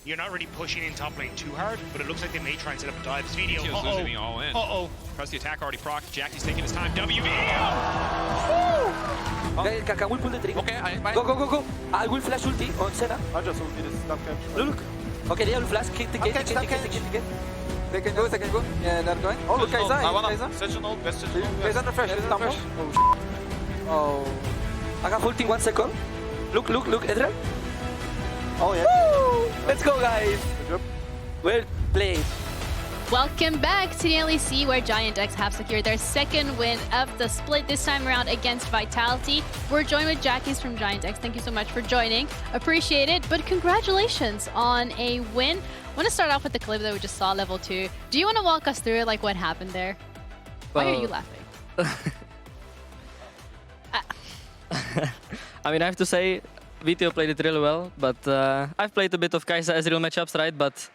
you're not really pushing in top lane too hard, but it looks like they may try and set up a dive. This video, losing all in. Press the attack already procced. Jackie's taking his time. WV! I will pull the trigger. Okay, go. I will flash ulti on Senna. I just ulti this stop catch. Look. Okay, they will flash. Take it. They can go. Yeah, they're going. Oh, look, Kai'Sa. Sejuani, best Sejuani. Kai'Sa under fresh. Oh, I have ulti 1 second. Look, Ezreal. Oh, yeah. Woo! Let's go, guys. Good job. Well played. Welcome back to the LEC, where GiantX have secured their second win of the split, this time around against Vitality. We're joined with Jackies from GiantX. Thank you so much for joining. Appreciate it, but congratulations on a win. I want to start off with the clip that we just saw, level 2. Do you want to walk us through it, like what happened there? Why are you laughing? I mean, I have to say, VTO played it really well, but I've played a bit of Kai'Sa Ezreal matchups, right? But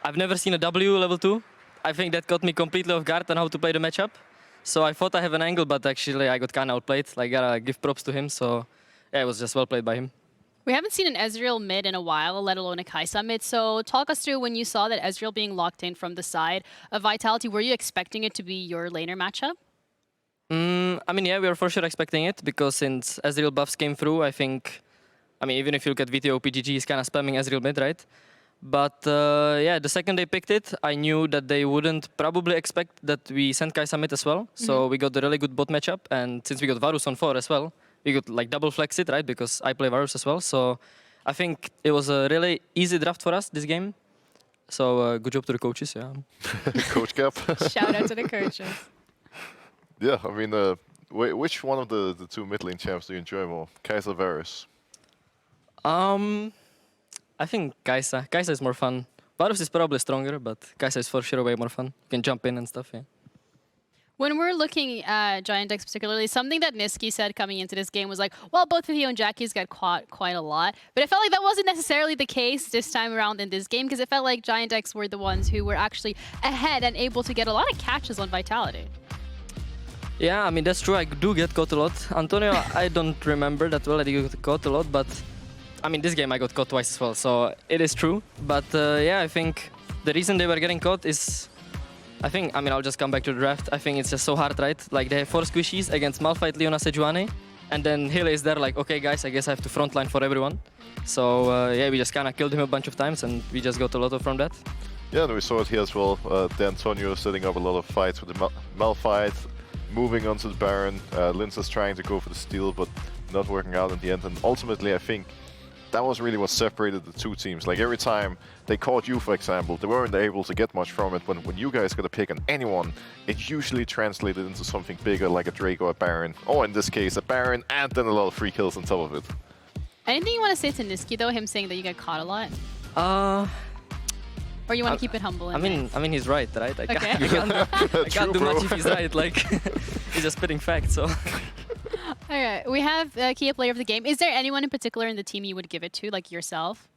I've never seen a W level 2. I think that caught me completely off guard on how to play the matchup. So I thought I have an angle, but actually I got kinda outplayed. Like, gotta give props to him. So yeah, it was just well played by him. We haven't seen an Ezreal mid in a while, let alone a Kai'Sa mid. So talk us through when you saw that Ezreal being locked in from the side of Vitality. Were you expecting it to be your laner matchup? I mean, yeah, we were for sure expecting it, because since Ezreal buffs came through, I think, I mean, even if you look at VTO, PGG is kind of spamming Ezreal mid, right? But yeah, the second they picked it, I knew that they wouldn't probably expect that we sent Kai'Sa mid as well. So we got the really good bot matchup, and since we got Varus on 4 as well, we could like double flex it, right? Because I play Varus as well. So I think it was a really easy draft for us this game. So good job to the coaches, yeah. Coach Cap. Shout out to the coaches. Yeah, I mean, which one of the two mid lane champs do you enjoy more? Kai'Sa, Varus? I think Kai'Sa. Kai'Sa is more fun. Varus is probably stronger, but Kai'Sa is for sure way more fun. You can jump in and stuff, yeah. When we're looking at GiantX particularly, something that Niski said coming into this game was like, well, both of you and Jackie's got caught quite a lot. But it felt like that wasn't necessarily the case this time around in this game, because it felt like GiantX were the ones who were actually ahead and able to get a lot of catches on Vitality. Yeah, I mean, that's true. I do get caught a lot. Antonio, I don't remember that well that he got caught a lot, but I mean, this game I got caught twice as well, so it is true. But yeah, I think the reason they were getting caught is, I mean, I'll just come back to the draft. I think it's just so hard, right? Like, they have 4 squishies against Malphite, Leona, Sejuani, and then Hill is there like, okay, guys, I guess I have to frontline for everyone. So yeah, we just kind of killed him a bunch of times, and we just got a lot from that. Yeah, and we saw it here as well. D'Antonio setting up a lot of fights with the Malphite, moving onto the Baron. Linsa's trying to go for the steal, but not working out in the end. And ultimately, I think that was really what separated the two teams. Like, every time they caught you, for example, they weren't able to get much from it. When you guys got a pick on anyone, it usually translated into something bigger, like a Drake or a Baron. Or in this case, a Baron, and then a lot of free kills on top of it. Anything you want to say to Niski, though, him saying that you get caught a lot? Or you want to keep it humble? I mean, he's right? I Okay. can't do much if he's right. Like, he's just spitting facts, so... Alright, we have a key player of the game. Is there anyone in particular in the team you would give it to, like yourself?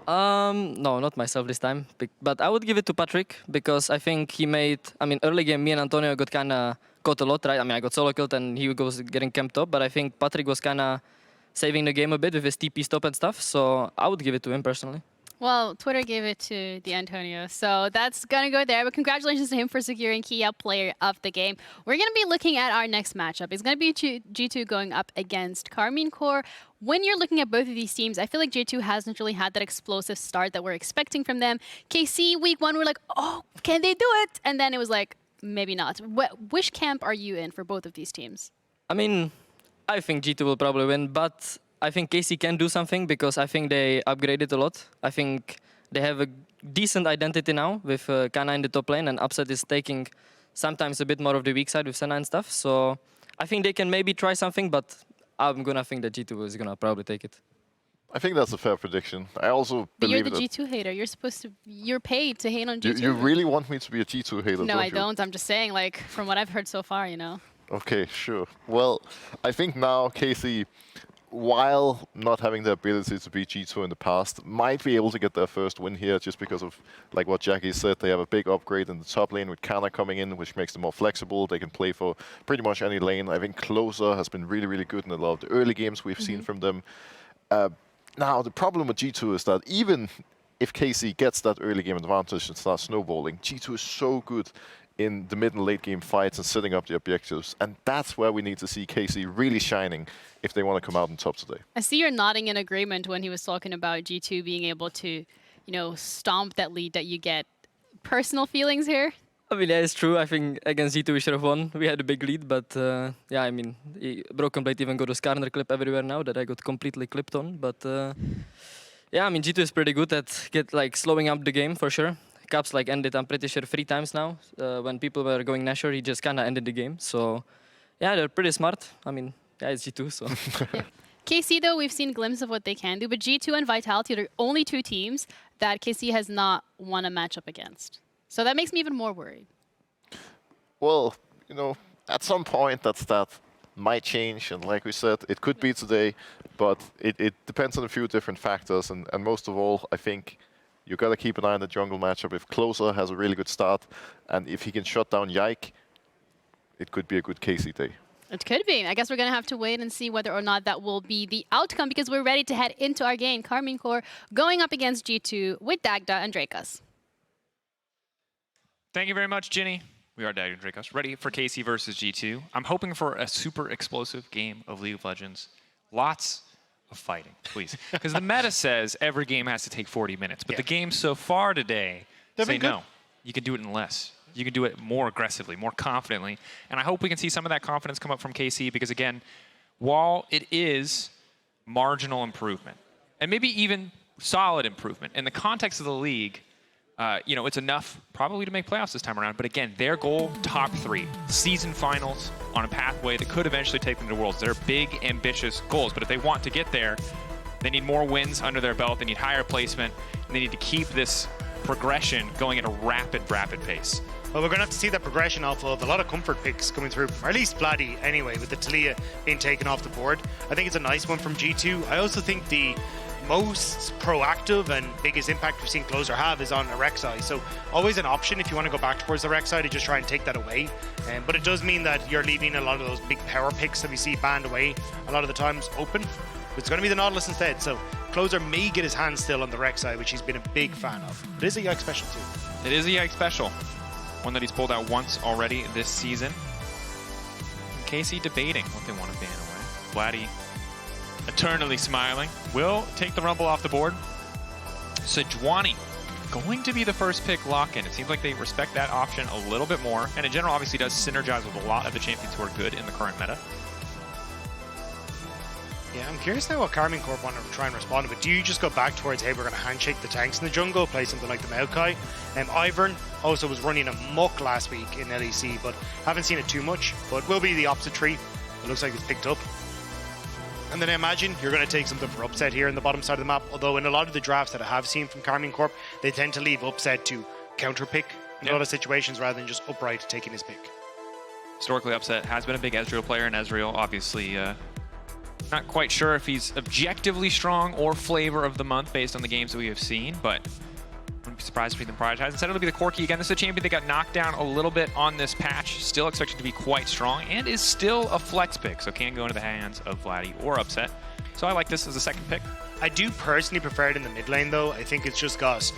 No, not myself this time. But I would give it to Patrick, because I think he made... I mean, early game, me and Antonio got kind of caught a lot, right? I mean, I got solo killed and he was getting camped up, but I think Patrick was kind of saving the game a bit with his TP stop and stuff, so I would give it to him personally. Well, Twitter gave it to D'Antonio, so that's going to go there. But congratulations to him for securing key player of the game. We're going to be looking at our next matchup. It's going to be G2 going up against Karmine Corp. When you're looking at both of these teams, I feel like G2 hasn't really had that explosive start that we're expecting from them. KC, week 1, we're like, oh, can they do it? And then it was like, maybe not. Which camp are you in for both of these teams? I mean, I think G2 will probably win, but I think KC can do something, because I think they upgraded a lot. I think they have a decent identity now with Canna in the top lane, and Upset is taking sometimes a bit more of the weak side with Senna and stuff. So I think they can maybe try something, but I'm going to think that G2 is going to probably take it. I think that's a fair prediction. I also believe But you're the G2 hater. You're supposed to... You're paid to hate on G2. You really want me to be a G2 hater, No, don't I you? don't. I'm just saying, like, from what I've heard so far, you know. Okay, sure. Well, I think now KC, while not having the ability to beat G2 in the past, might be able to get their first win here, just because of, like what Jackie said, they have a big upgrade in the top lane with Canna coming in, which makes them more flexible. They can play for pretty much any lane. I think Closer has been really, really good in a lot of the early games we've seen from them. Now, the problem with G2 is that even if KC gets that early game advantage and starts snowballing, G2 is so good in the mid and late game fights and setting up the objectives. And that's where we need to see KC really shining if they want to come out on top today. I see you're nodding in agreement when he was talking about G2 being able to, you know, stomp that lead that you get. Personal feelings here? I mean, yeah, it's true. I think against G2 we should have won. We had a big lead, but yeah, I mean, Broken Blade even got a Skarner clip everywhere now that I got completely clipped on. But yeah, I mean, G2 is pretty good at slowing up the game for sure. Caps ended, I'm pretty sure, 3 times now. When people were going Nashor, he just kind of ended the game. So yeah, they're pretty smart. I mean, yeah, it's G2, so. Yeah. KC, though, we've seen glimpses of what they can do, but G2 and Vitality are the only 2 teams that KC has not won a matchup against. So that makes me even more worried. Well, you know, at some point that might change, and like we said, it could be today, but it depends on a few different factors, and most of all, I think you got to keep an eye on the jungle matchup. If Closer has a really good start, and if he can shut down Yike, it could be a good KC day. It could be. I guess we're going to have to wait and see whether or not that will be the outcome, because we're ready to head into our game. Karmine Corp going up against G2 with Dagda and Drakos. Thank you very much, Ginny. We are Dagda and Drakos, ready for KC versus G2. I'm hoping for a super explosive game of League of Legends. Lots of fighting, please. Because the meta says every game has to take 40 minutes, but the games so far today say no. You can do it in less. You can do it more aggressively, more confidently. And I hope we can see some of that confidence come up from KC, because again, while it is marginal improvement, and maybe even solid improvement, in the context of the league, you know, it's enough probably to make playoffs this time around. But again, their goal, top 3, season finals on a pathway that could eventually take them to Worlds. They're big, ambitious goals. But if they want to get there, they need more wins under their belt. They need higher placement. And they need to keep this progression going at a rapid pace. Well, we're going to have to see that progression off of a lot of comfort picks coming through, or at least Viadi anyway, with the Talia being taken off the board. I think it's a nice one from G2. I also think the most proactive and biggest impact we've seen Closer have is on the Rek'Sai. So always an option if you want to go back towards the Rek'Sai to just try and take that away. But it does mean that you're leaving a lot of those big power picks that we see banned away a lot of the times open. It's going to be the Nautilus instead. So Closer may get his hands still on the Rek'Sai, which he's been a big fan of. It is a Yike special too. It is a Yike special. One that he's pulled out once already this season. KC debating what they want to ban away. Viadi eternally smiling. Will take the Rumble off the board. Sejuani going to be the first pick lock-in. It seems like they respect that option a little bit more. And in general, obviously does synergize with a lot of the champions who are good in the current meta. Yeah, I'm curious now what Karmine Corp want to try and respond to it. Do you just go back towards, hey, we're going to handshake the tanks in the jungle, play something like the Maokai? Ivern also was running amok last week in LEC, but haven't seen it too much. But will be the opposite tree. It looks like it's picked up. And then I imagine you're going to take something for Upset here in the bottom side of the map. Although in a lot of the drafts that I have seen from Karmine Corp, they tend to leave Upset to counter pick in a lot of situations rather than just upright taking his pick. Historically, Upset has been a big Ezreal player, and Ezreal obviously not quite sure if he's objectively strong or flavor of the month based on the games that we have seen, but wouldn't be surprised if he them prioritized. Instead, it'll be the Corki. Again, this is a champion that got knocked down a little bit on this patch. Still expected to be quite strong and is still a flex pick, so can go into the hands of Viadi or Upset. So I like this as a second pick. I do personally prefer it in the mid lane, though. I think it's just got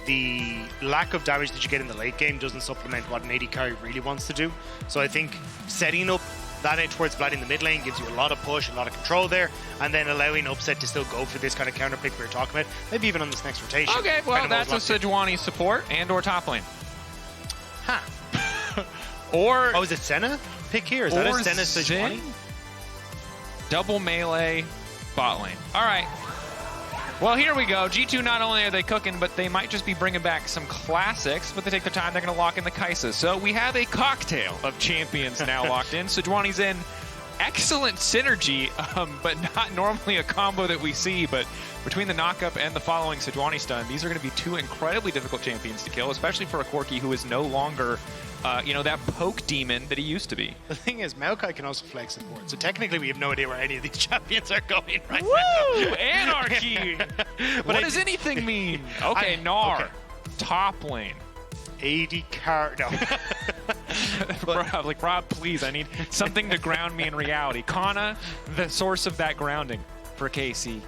the lack of damage that you get in the late game doesn't supplement what an AD carry really wants to do. So I think setting up that edge towards Viadi in the mid lane gives you a lot of push, a lot of control there, and then allowing Upset to still go for this kind of counter pick we were talking about, maybe even on this next rotation. Okay, well, that's a Sejuani support and or top lane. Huh. Or... Oh, is it Senna pick here? Is that a Senna Sejuani? Double melee bot lane. All right. Well, here we go. G2, not only are they cooking, but they might just be bringing back some classics, but they take their time. They're going to lock in the Kaisa. So we have a cocktail of champions now locked in. Sejuani's in. Excellent synergy, but not normally a combo that we see. But between the knockup and the following Sejuani stun, these are going to be 2 incredibly difficult champions to kill, especially for a Corki who is no longer, you know, that poke demon that he used to be. The thing is, Maokai can also flex support, so technically we have no idea where any of these champions are going right Woo! now. Anarchy! What does anything mean? Okay, Gnar. Okay. Top lane. AD car... No. Rob, please, I need something to ground me in reality. Canna, the source of that grounding for KC.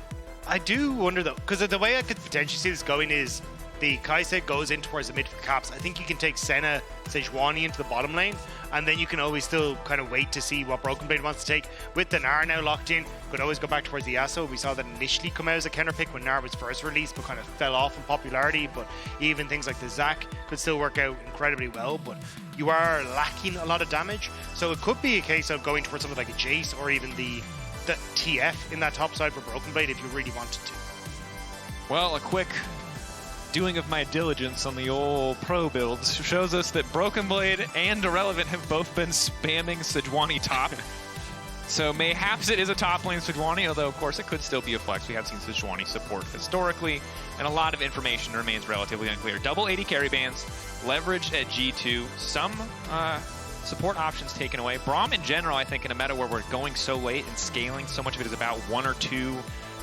I do wonder though, because the way I could potentially see this going is the Kai'Sa goes in towards the mid for the caps. I think you can take Senna, Sejuani into the bottom lane, and then you can always still kind of wait to see what Broken Blade wants to take. With the Gnar now locked in, could always go back towards the Yasuo. We saw that initially come out as a counter pick when Gnar was first released, but kind of fell off in popularity. But even things like the Zac could still work out incredibly well, but you are lacking a lot of damage. So it could be a case of going towards something like a Jace or even the TF in that top side for Broken Blade if you really wanted to. Well, a quick doing of my diligence on the old pro builds shows us that Broken Blade and Irrelevant have both been spamming Sejuani top. So mayhaps it is a top lane Sejuani, although of course it could still be a flex. We have seen Sejuani support historically, and a lot of information remains relatively unclear. Double 80 carry bans, leverage at G2, some support options taken away. Braum in general, I think in a meta where we're going so late and scaling, so much of it is about one or two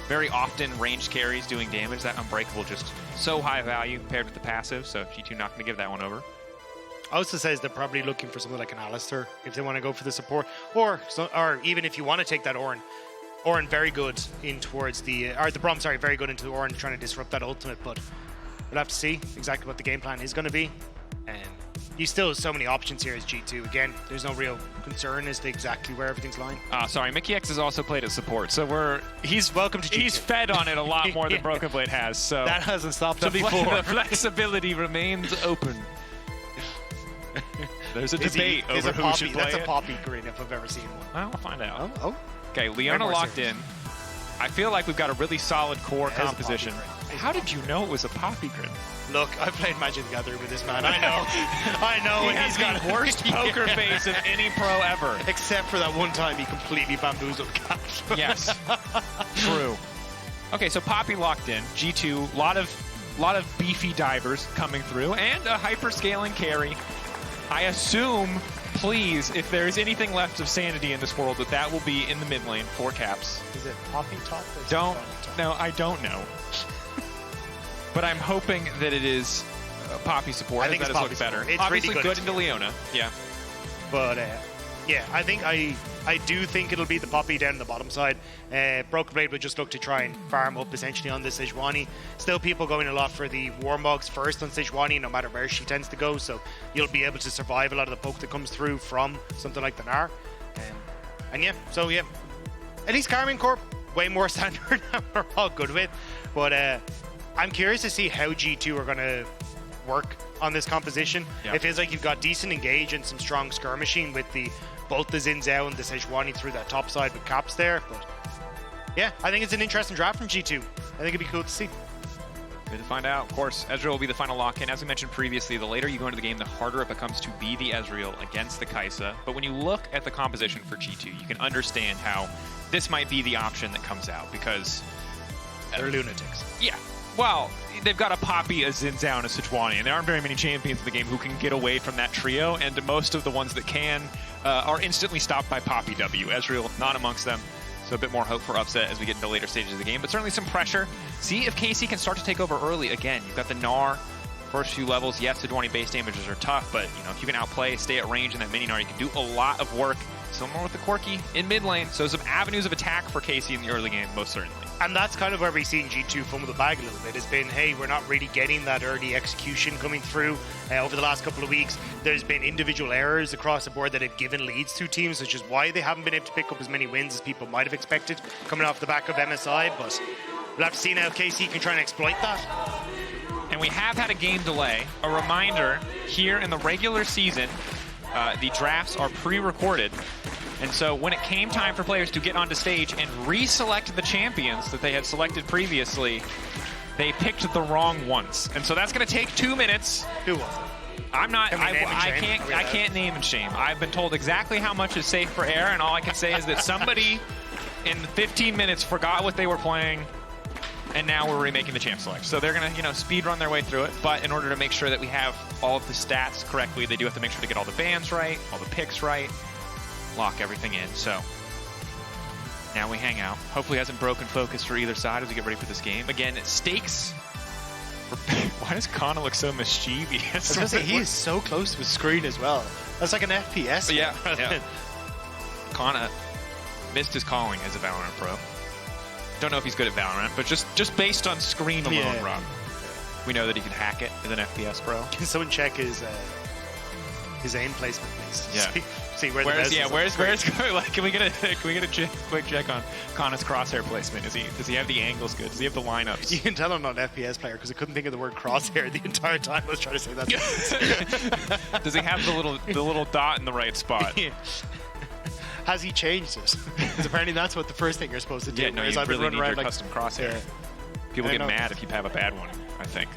very often ranged carries doing damage. That Unbreakable just so high value paired with the passive, so G2 not going to give that one over. Also says they're probably looking for something like an Alistair if they want to go for the support, or even if you want to take that Ornn very good in towards the Braum, sorry, very good into the Ornn trying to disrupt that ultimate, but we'll have to see exactly what the game plan is going to be. And you still have so many options here as G2. Again, there's no real concern as to exactly where everything's lying. Sorry, Mikyx has also played as support, so he's welcome to G2. He's fed on it a lot more than Broken Blade has, so that hasn't stopped him before. The flexibility remains open. There's a debate over who should play That's it. a Poppy green if I've ever seen one. Well, we'll find out. Oh. Okay, Leona locked in. I feel like we've got a really solid core composition. How did you know it was a Poppy grid? Look, I've played Magic the Gathering with this man. I know. I know. He has got the worst poker face of any pro ever. Except for that one time he completely bamboozled Cash. Yes. True. Okay, so Poppy locked in. G2, lot of beefy divers coming through, and a hyper-scaling carry. I assume, please, if there is anything left of sanity in this world, that will be in the mid lane for caps. Is it Poppy top? No, I don't know. But I'm hoping that it is Poppy support. I think that it's is look better. It's obviously really good into Leona. Yeah. But yeah, I think I do think it'll be the Poppy down the bottom side. Broken Blade would just look to try and farm up essentially on the Sejuani. Still people going a lot for the Warmogs first on Sejuani, no matter where she tends to go, so you'll be able to survive a lot of the poke that comes through from something like the Gnar. And yeah, at least Karmine Corp, way more standard than we're all good with. But I'm curious to see how G2 are going to work on this composition. Yeah. It feels like you've got decent engage and some strong skirmishing with both the Xin Zhao and the Sejuani through that top side with caps there. But yeah, I think it's an interesting draft from G2. I think it'd be cool to see. Good to find out. Of course, Ezreal will be the final lock-in. As we mentioned previously, the later you go into the game, the harder it becomes to be the Ezreal against the Kai'Sa. But when you look at the composition for G2, you can understand how this might be the option that comes out, because they're lunatics. Yeah. Well, they've got a Poppy, a Xin Zhao, and a Sejuani, and there aren't very many champions in the game who can get away from that trio, and most of the ones that can are instantly stopped by Poppy W. Ezreal not amongst them, so a bit more hope for upset as we get into later stages of the game, but certainly some pressure. See if KC can start to take over early. Again, you've got the Gnar, first few levels. Yes, Sejuani base damages are tough, but if you can outplay, stay at range in that mini Gnar, you can do a lot of work. Similar with the Corki in mid lane, so some avenues of attack for KC in the early game, most certainly. And that's kind of where we've seen G2 fumble the bag a little bit, has been, hey, we're not really getting that early execution coming through. Over the last couple of weeks, there's been individual errors across the board that have given leads to teams, which is why they haven't been able to pick up as many wins as people might have expected coming off the back of MSI, but we'll have to see now if KC can try and exploit that. And we have had a game delay. A reminder, here in the regular season, the drafts are pre-recorded. And so when it came time for players to get onto stage and reselect the champions that they had selected previously, they picked the wrong ones. And so that's going to take 2 minutes. Who was it? I'm not, I can't name and shame. I've been told exactly how much is safe for air, and all I can say is that somebody in 15 minutes forgot what they were playing, and now we're remaking the champ select. So they're going to, speed run their way through it, but in order to make sure that we have all of the stats correctly, they do have to make sure to get all the bans right, all the picks right, lock everything in. So now we hang out. Hopefully hasn't broken focus for either side as we get ready for this game. Again, stakes. Why does Canna look so mischievous? I was gonna say, he is so close to his screen as well. That's like an FPS. Yeah. Canna missed his calling as a Valorant pro. Don't know if he's good at Valorant, but just based on screen alone, Rob, we know that he can hack it as an FPS pro. Can someone check his aim placement, please? Yeah. See where where's like, can we get a quick check on Canna's crosshair placement? Does he have the angles good? Does he have the lineups? You can tell I'm not an FPS player because I couldn't think of the word crosshair the entire time I was trying to say that. Does he have the little dot in the right spot? Yeah. Has he changed it? Because apparently that's what the first thing you're supposed to do. Yeah, no, you really need your custom crosshair. Yeah. People get mad if you have a bad one, I think.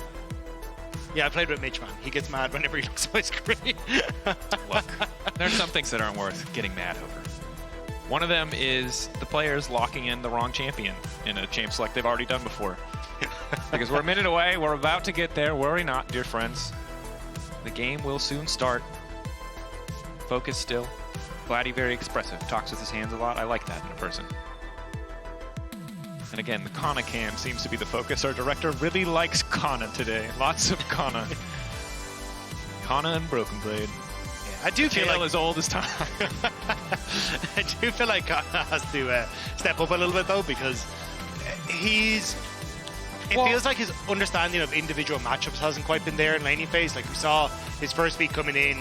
Yeah, I played with Mitch, man. He gets mad whenever he looks at my screen. Look, there are some things that aren't worth getting mad over. One of them is the players locking in the wrong champion in a champ select they've already done before. Because we're a minute away, we're about to get there. Worry not, dear friends. The game will soon start. Focus still. Viadi very expressive, talks with his hands a lot. I like that in a person. And again, the Canna cam seems to be the focus. Our director really likes Canna today. Lots of Canna. Canna and Broken Blade. Yeah, I do feel like as old as time. I do feel like Canna has to step up a little bit though, because it feels like his understanding of individual matchups hasn't quite been there in laning phase. Like we saw his first week coming in,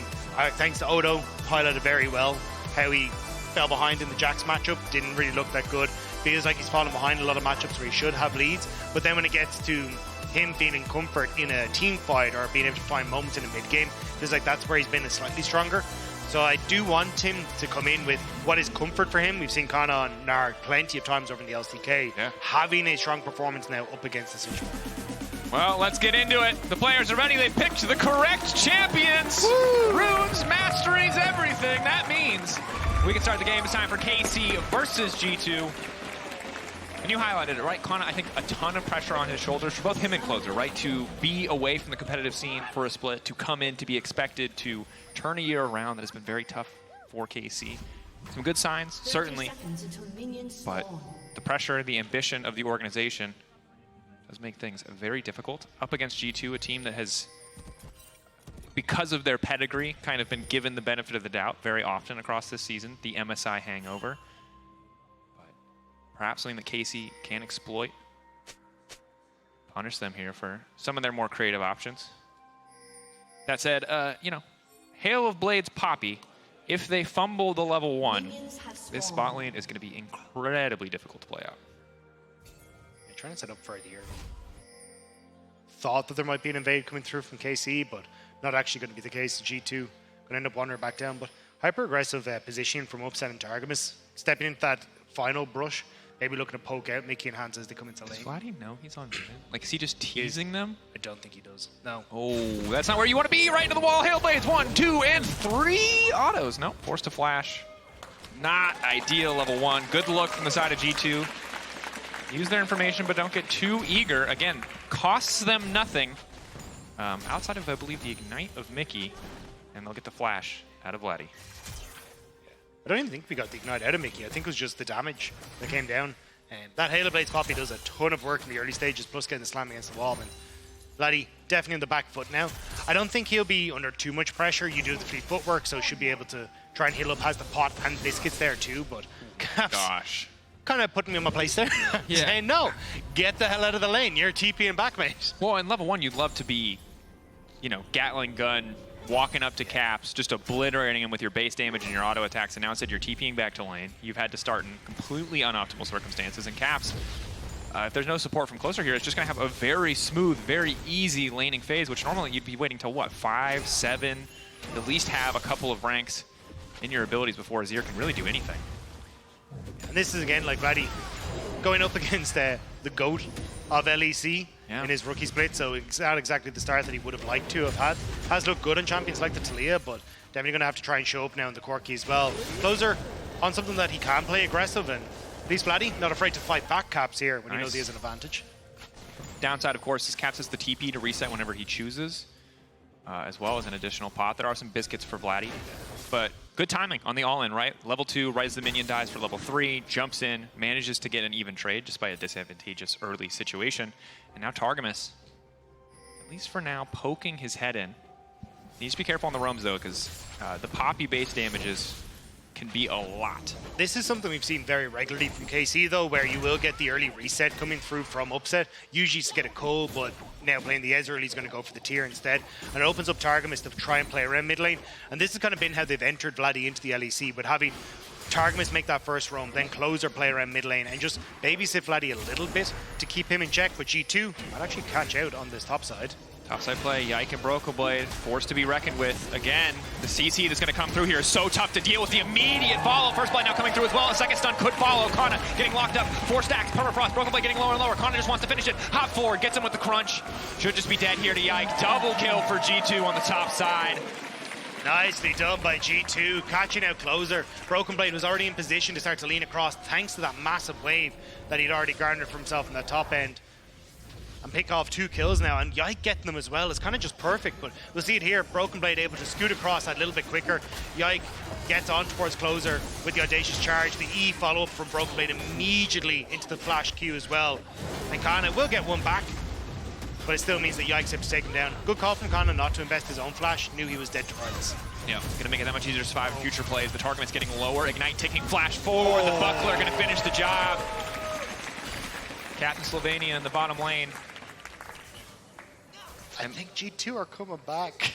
thanks to Odo, highlighted very well how he fell behind in the Jax matchup, didn't really look that good. Feels like he's fallen behind a lot of matchups where he should have leads, but then when it gets to him feeling comfort in a team fight or being able to find moments in a mid game, feels like that's where he's been slightly stronger. So I do want him to come in with what is comfort for him. We've seen Canna and Gnar plenty of times over in the LCK, having a strong performance now up against the Sejuani. Well, let's get into it. The players are ready. They picked the correct champions. Woo! Runes, masteries, everything. That means we can start the game. It's time for KC versus G2. And you highlighted it, right? Canna, I think a ton of pressure on his shoulders for both him and Closer, right? To be away from the competitive scene for a split, to come in, to be expected to turn a year around that has been very tough for KC. Some good signs, certainly. But the pressure, the ambition of the organization does make things very difficult. Up against G2, a team that has, because of their pedigree, kind of been given the benefit of the doubt very often across this season, the MSI hangover. But perhaps something that KC can exploit. Punish them here for some of their more creative options. That said, you know, Hail of Blades Poppy, if they fumble the level 1, this spot lane is going to be incredibly difficult to play out. Trying to set up for the year. Thought that there might be an invade coming through from KC, but not actually going to be the case. G2 going to end up wandering back down, but hyper aggressive positioning from Upset and Targamas, stepping into that final brush, maybe looking to poke out Mikyx and Hans as they come into lane. Does Viadi know he's on mid? Like, is he just teasing them? I don't think he does. No. Oh, that's not where you want to be. Right into the wall. Hail Blades. 1, 2, and 3 autos. No, forced to flash. Not ideal level 1. Good look from the side of G2. Use their information, but don't get too eager. Again, costs them nothing. Outside of, I believe, the Ignite of Mikyx, and they'll get the flash out of Viadi. I don't even think we got the Ignite out of Mikyx. I think it was just the damage that came down. That Hail of Blades Poppy does a ton of work in the early stages, plus getting the slam against the wall. And Viadi definitely on the back foot now. I don't think he'll be under too much pressure. You do the free footwork, so should be able to try and heal up. Has the pot and biscuits there too, but gosh. Kind of putting me in my place there. Yeah. Saying, no, get the hell out of the lane. You're TPing back, mate. Well, in level 1, you'd love to be, you know, Gatling gun, walking up to caps, just obliterating him with your base damage and your auto attacks, and now instead you're TPing back to lane. You've had to start in completely unoptimal circumstances, and caps, if there's no support from Closer here, it's just going to have a very smooth, very easy laning phase, which normally you'd be waiting till, what, 5, 7, at least have a couple of ranks in your abilities before Azir can really do anything. And this is, again, like Viadi going up against the GOAT of LEC in his rookie split, so it's not exactly the start that he would have liked to have had. Has looked good on champions like the Taliyah, but definitely going to have to try and show up now in the Corki as well. Closer on something that he can play aggressive, and at least Viadi not afraid to fight back caps here when he knows he has an advantage. Downside, of course, is caps has the TP to reset whenever he chooses, as well as an additional pot. There are some biscuits for Viadi, but good timing on the all-in, right? Level 2, right as the minion dies for level 3, jumps in, manages to get an even trade despite a disadvantageous early situation. And now Targamas, at least for now, poking his head in. Needs to be careful on the roams, though, because the Poppy base damage is can be a lot. This is something we've seen very regularly from KC though, where you will get the early reset coming through from upset, usually to get a cull, but now playing the Ezreal, he's going to go for the tier instead. And it opens up Targamas to try and play around mid lane. And this has kind of been how they've entered Viadi into the LEC, but having Targamas make that first roam, then Closer play around mid lane, and just babysit Viadi a little bit to keep him in check. But G2 might actually catch out on this top side. Topside play, Yike and Broken Blade, forced to be reckoned with. Again, the CC that's going to come through here is so tough to deal with. The immediate follow. First Blade now coming through as well. A second stun could follow. Canna getting locked up. 4 stacks, Permafrost. Broken Blade getting lower and lower. Canna just wants to finish it. Hop forward, gets him with the crunch. Should just be dead here to Yike. Double kill for G2 on the top side. Nicely done by G2, catching out Closer. Broken Blade was already in position to start to lean across thanks to that massive wave that he'd already garnered for himself in the top end. And pick off 2 kills now, and Yike getting them as well is kind of just perfect, but we'll see it here. Broken Blade able to scoot across that little bit quicker. Yike gets on towards Closer with the audacious charge. The E follow-up from Broken Blade immediately into the flash queue as well. And Canna will get one back, but it still means that Yike's able to take him down. Good call from Canna not to invest his own flash. Knew he was dead regardless. Yeah, gonna make it that much easier to survive in future plays. The Targamas getting lower, Ignite ticking flash forward. The Buckler gonna finish the job. Captain Slovenia in the bottom lane. I think G2 are coming back.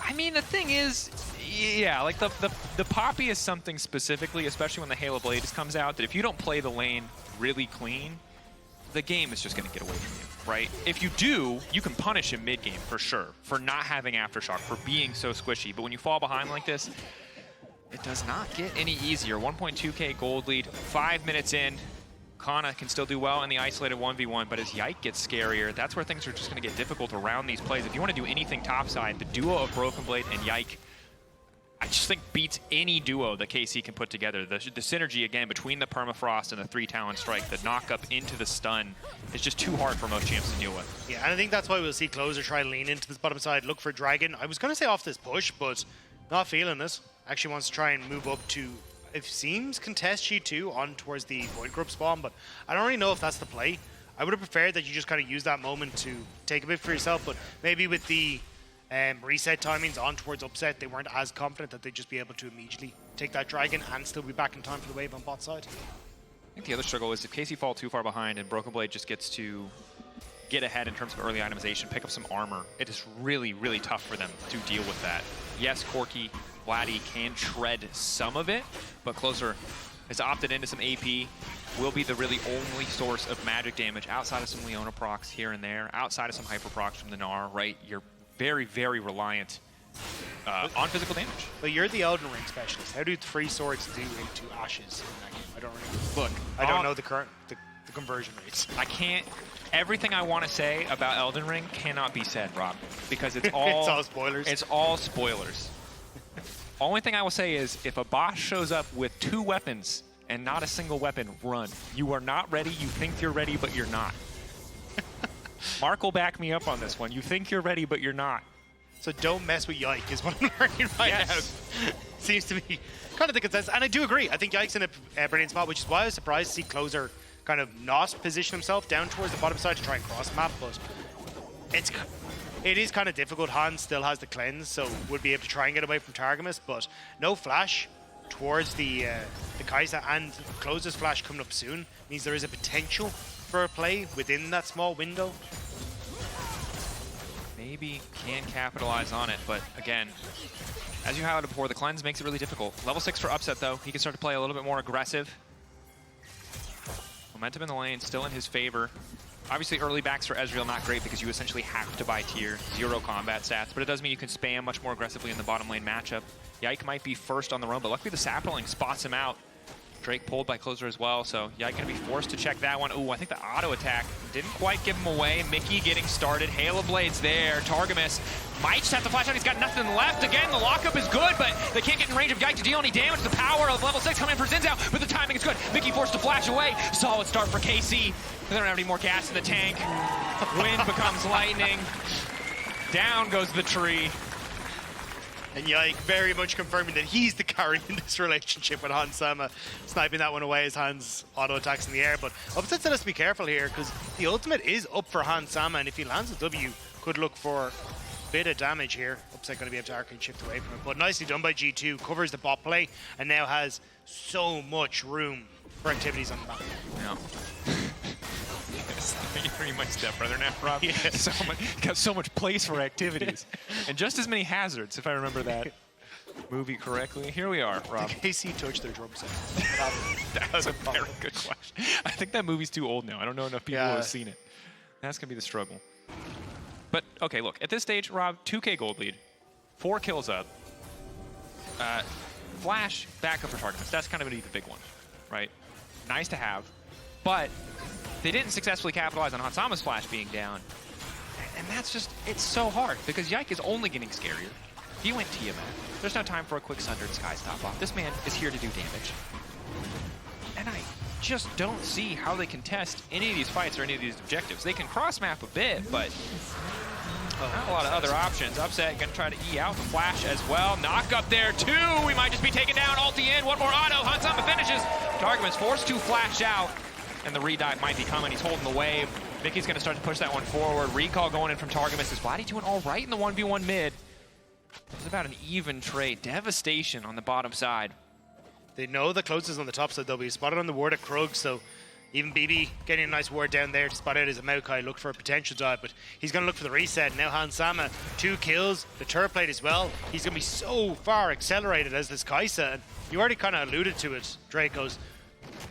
I mean, the thing is, yeah, like the Poppy is something specifically, especially when the Halo Blade just comes out, that if you don't play the lane really clean, the game is just going to get away from you, right? If you do, you can punish him mid-game for sure, for not having Aftershock, for being so squishy. But when you fall behind like this, it does not get any easier. 1.2k gold lead, 5 minutes in. Canna can still do well in the isolated 1v1, but as Yike gets scarier, that's where things are just going to get difficult around these plays. If you want to do anything topside, the duo of Broken Blade and Yike, I just think beats any duo that KC can put together. The synergy, again, between the Permafrost and the 3 Talon Strike, the knock up into the stun, is just too hard for most champs to deal with. Yeah, and I think that's why we'll see Closer try to lean into this bottom side, look for Dragon. I was going to say off this push, but not feeling this. Actually wants to try and move up to, it seems, contest G2 on towards the Void Group spawn, but I don't really know if that's the play. I would have preferred that you just kind of use that moment to take a bit for yourself, but maybe with the reset timings on towards upset, they weren't as confident that they'd just be able to immediately take that Dragon and still be back in time for the wave on bot side. I think the other struggle is if KC fall too far behind and Broken Blade just gets to get ahead in terms of early itemization, pick up some armor, it is really, really tough for them to deal with that. Yes, Corki, Viadi can shred some of it, but Closer has opted into some AP, will be the really only source of magic damage outside of some Leona procs here and there, outside of some hyper procs from the Gnar, right? You're very, very reliant on physical damage. But you're the Elden Ring specialist. How do 3 swords do into ashes in that game? I don't really Look, I don't know the current the conversion rates. I can't. Everything I want to say about Elden Ring cannot be said, Rob, because it's all it's all spoilers. It's all spoilers. Only thing I will say is, if a boss shows up with 2 weapons and not a single weapon, run. You are not ready. You think you're ready, but you're not. Mark will back me up on this one. You think you're ready, but you're not. So don't mess with Yike is what I'm learning right now. Seems to be kind of the consensus. And I do agree. I think Yike's in a brilliant spot, which is why I was surprised to see Closer kind of not position himself down towards the bottom side to try and cross map, but it is kind of difficult. Hans still has the cleanse, so would be able to try and get away from Targamas, but no flash towards the Kai'Sa, and Closer's flash coming up soon means there is a potential for a play within that small window. Maybe can capitalize on it, but again, as you highlighted before, the cleanse makes it really difficult. Level 6 for Upset, though. He can start to play a little bit more aggressive. Momentum in the lane still in his favor. Obviously, early backs for Ezreal not great because you essentially have to buy tier, 0 combat stats, but it does mean you can spam much more aggressively in the bottom lane matchup. Yike might be first on the roam, but luckily the sapling spots him out. Drake pulled by Closer as well, so Yike gonna be forced to check that one. Ooh, I think the auto attack didn't quite give him away. Mikyx getting started. Halo Blade's there. Targamas might just have to flash out. He's got nothing left. Again, the lockup is good, but they can't get in range of Yike to deal any damage. The power of level 6 coming in for Zhao, but the timing is good. Mikyx forced to flash away. Solid start for KC. They don't have any more gas in the tank. Wind becomes lightning. Down goes the tree. And Yike very much confirming that he's the carry in this relationship with Hans Sama, sniping that one away as Hans auto attacks in the air. But Upset said us to be careful here because the ultimate is up for Hans Sama, and if he lands a W, could look for bit of damage here. Upset going to be able to arcane shift away from it, but nicely done by G2. Covers the bot play and now has so much room for activities on the map. Yeah. You're my stepbrother now, Rob. Yeah. Got so much place for activities. And just as many hazards, if I remember that movie correctly. Here we are, Rob. Did KC touch their drum set? That was a very good question. I think that movie's too old now. I don't know enough people who have seen it. That's going to be the struggle. But, okay, look. At this stage, Rob, 2K gold lead. 4 kills up. Flash backup for Targamas. That's kind of going to be the big one, right? Nice to have. But they didn't successfully capitalize on Hansama's flash being down. And that's just, it's so hard because Yike is only getting scarier. He went Tiamat. There's no time for a quick Sundered Sky stop off. This man is here to do damage. And I just don't see how they can test any of these fights or any of these objectives. They can cross-map a bit, but not a lot of other options. Upset gonna try to E out the flash as well. Knock up there too. We might just be taken down. Ulti in. One more auto. Hansama finishes. Targamas forced to flash out. And the redive might be coming. He's holding the wave. Mikyx gonna start to push that one forward. Recall going in from Targamas. Is Viadi doing all right in the 1v1 mid? It's about an even trade. Devastation on the bottom side. They know the closest on the top side, though. He spotted on the ward at Krug, so even BB getting a nice ward down there to spot out as a Maokai, look for a potential dive, but he's going to look for the reset. Now Hansama, 2 kills, the turret plate as well. He's going to be so far accelerated as this Kai'Sa, and you already kind of alluded to it, Drakos.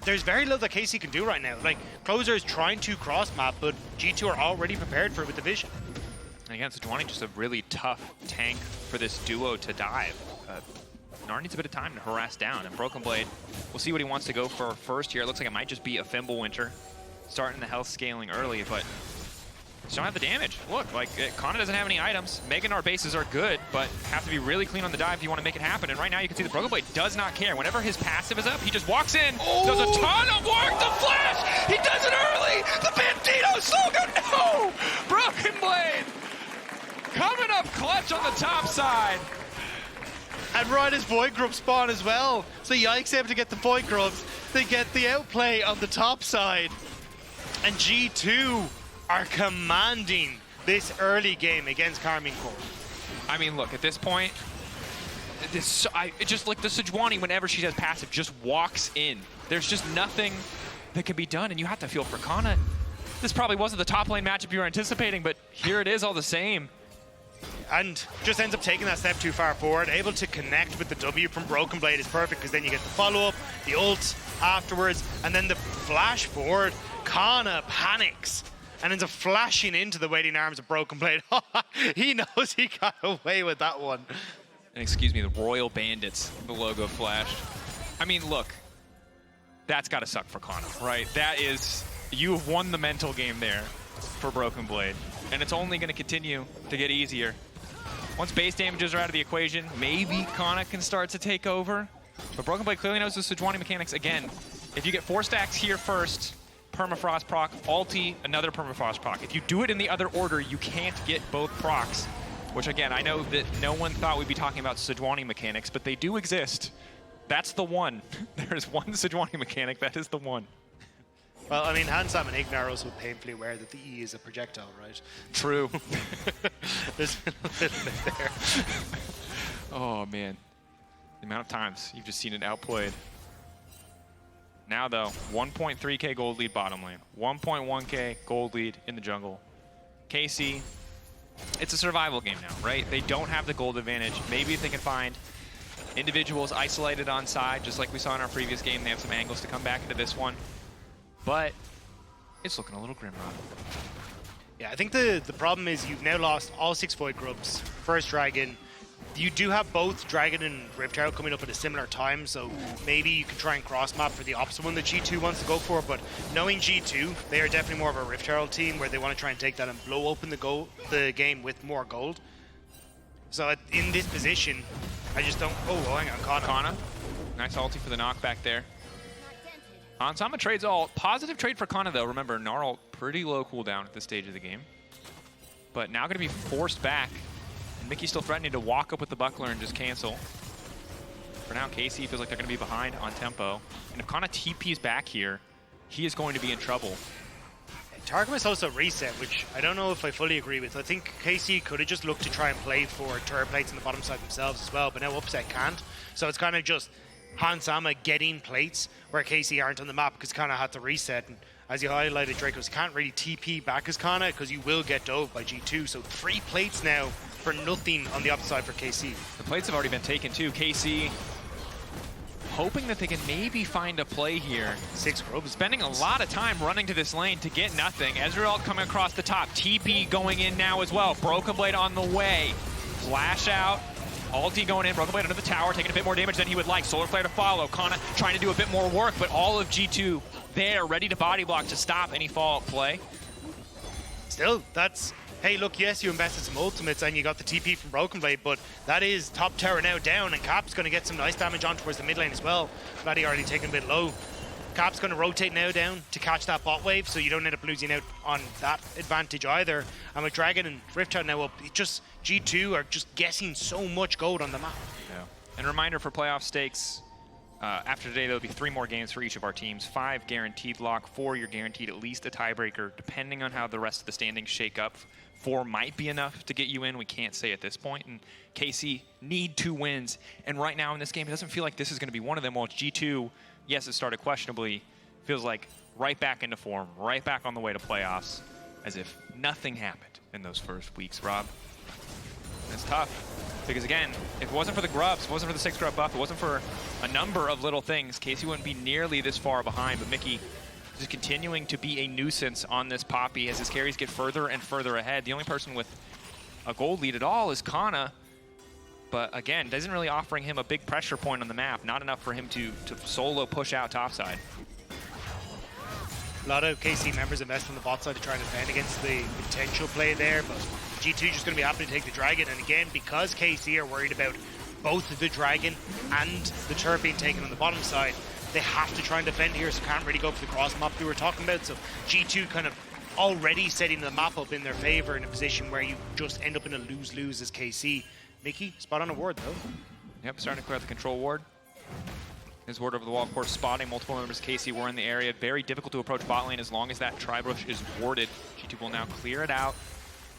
There's very little that KC can do right now. Like, Closer is trying to cross-map, but G2 are already prepared for it with the vision. And again, Sejuani just a really tough tank for this duo to dive. Gnar needs a bit of time to harass down, and Broken Blade, we'll see what he wants to go for first here. It looks like it might just be a Fimbulwinter, starting the health scaling early, but just don't have the damage. Look, like, Canna doesn't have any items. Mega Gnar bases are good, but have to be really clean on the dive if you want to make it happen. And right now you can see the Broken Blade does not care. Whenever his passive is up, he just walks in, does a ton of work, the flash! He does it early! The Bandito's so good! No! Broken Blade! Coming up clutch on the top side. And right as Void Grub spawn as well. So Yike's able to get the Void Grubs. They get the outplay on the top side. And G2 are commanding this early game against Karmine Corp. I mean, look, at this point, it just like the Sejuani, whenever she has passive, just walks in. There's just nothing that can be done, and you have to feel for Canna. This probably wasn't the top lane matchup you were anticipating, but here it is all the same. And just ends up taking that step too far forward. Able to connect with the W from Broken Blade is perfect, because then you get the follow-up, the ult afterwards, and then the flash forward. Canna panics and ends up flashing into the waiting arms of Broken Blade. He knows he got away with that one. And excuse me, the Royal Bandits, the logo flashed. I mean, look, that's got to suck for Canna, right? That is, you've won the mental game there for Broken Blade. And it's only going to continue to get easier. Once base damages are out of the equation, maybe Canna can start to take over. But Broken Blade clearly knows the Sejuani mechanics. Again, if you get 4 stacks here first, permafrost proc, ulti, another permafrost proc. If you do it in the other order, you can't get both procs. Which again, I know that no one thought we'd be talking about Sejuani mechanics, but they do exist. That's the one. There's one Sejuani mechanic, that is the one. Well, I mean, Hansam and Gnar are also painfully aware that the E is a projectile, right? True. There's a little bit there. Oh, man. The amount of times you've just seen it outplayed. Now, though, 1.3k gold lead bottom lane. 1.1k gold lead in the jungle. KC, it's a survival game now, right? They don't have the gold advantage. Maybe if they can find individuals isolated on side, just like we saw in our previous game, they have some angles to come back into this one. But it's looking a little grim, Rob. Yeah, I think the problem is you've now lost all 6 Void Grubs, first Dragon. You do have both Dragon and Rift Herald coming up at a similar time, so maybe you can try and cross-map for the opposite one that G2 wants to go for, but knowing G2, they are definitely more of a Rift Herald team where they want to try and take that and blow open the game with more gold. So in this position, I just don't... Oh, hang on, Canna. Nice ulti for the knockback there. Hansama trades ult. Positive trade for Canna, though. Remember, Gnar ult pretty low cooldown at this stage of the game. But now going to be forced back. And Mikyx still threatening to walk up with the buckler and just cancel. For now, KC feels like they're going to be behind on tempo. And if Canna TP's back here, he is going to be in trouble. Targamas also reset, which I don't know if I fully agree with. I think KC could have just looked to try and play for turret plates on the bottom side themselves as well, but now Upset can't. So it's kind of just Hansama getting plates where KC aren't on the map because Canna had to reset. And as you highlighted, Drakos can't really TP back as Canna because you will get dove by G2. So 3 plates now for nothing on the opposite side for KC. The plates have already been taken too. KC hoping that they can maybe find a play here. 6 grubs. Spending a lot of time running to this lane to get nothing. Ezreal coming across the top. TP going in now as well. Broken Blade on the way. Flash out. Ulti going in. Broken Blade under the tower, taking a bit more damage than he would like. Solar Flare to follow. Canna trying to do a bit more work, but all of G2 there, ready to body block to stop any follow-up play. Still, that's... Hey, look, yes, you invested some ultimates and you got the TP from Broken Blade, but that is top tower now down, and Cap's going to get some nice damage on towards the mid lane as well. Viadi already taken a bit low. Cap's going to rotate now down to catch that bot wave, so you don't end up losing out on that advantage either. And with Dragon and Riftchild now up, it just G2 are just guessing so much gold on the map. Yeah. And a reminder for playoff stakes, after today, there'll be 3 more games for each of our teams. 5 guaranteed lock, 4 you're guaranteed at least a tiebreaker, depending on how the rest of the standings shake up. 4 might be enough to get you in. We can't say at this point. And KC need 2 wins. And right now in this game, it doesn't feel like this is going to be one of them. While G2, yes, it started questionably, feels like right back into form, right back on the way to playoffs, as if nothing happened in those first weeks, Rob. And it's tough. Because again, if it wasn't for the grubs, if it wasn't for the 6 grub buff, if it wasn't for a number of little things, KC wouldn't be nearly this far behind. But Mikyx just continuing to be a nuisance on this Poppy as his carries get further and further ahead. The only person with a gold lead at all is Canna, but again, doesn't really offering him a big pressure point on the map. Not enough for him to solo push out topside. A lot of KC members invest on the bot side to try and defend against the potential play there, but G2 just going to be happy to take the Dragon. And again, because KC are worried about both the Dragon and the turret being taken on the bottom side, they have to try and defend here, so can't really go for the cross map we were talking about. So G2 kind of already setting the map up in their favor in a position where you just end up in a lose-lose as KC. Mikyx, spot on a ward though. Yep, starting to clear out the control ward. His ward over the wall, of course, spotting multiple members of KC were in the area. Very difficult to approach bot lane as long as that tri-brush is warded. G2 will now clear it out.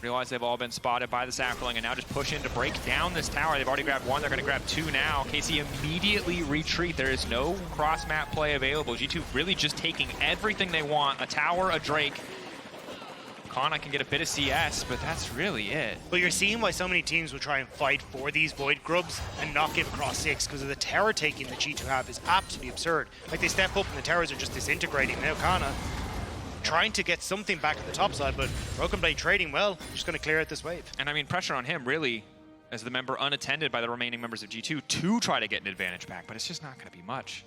Realize they've all been spotted by the Sackling and now just push in to break down this tower. They've already grabbed 1, they're going to grab 2 now. KC immediately retreat. There is no cross-map play available. G2 really just taking everything they want. A tower, a Drake. Canna can get a bit of CS, but that's really it. But you're seeing why so many teams will try and fight for these Void Grubs and not give across 6 because of the tower taking that G2 have is absolutely absurd. Like, they step up and the towers are just disintegrating. Now Canna trying to get something back at the top side, but Broken Blade trading well, just going to clear out this wave. And I mean, pressure on him really, as the member unattended by the remaining members of G2, to try to get an advantage back, but it's just not going to be much.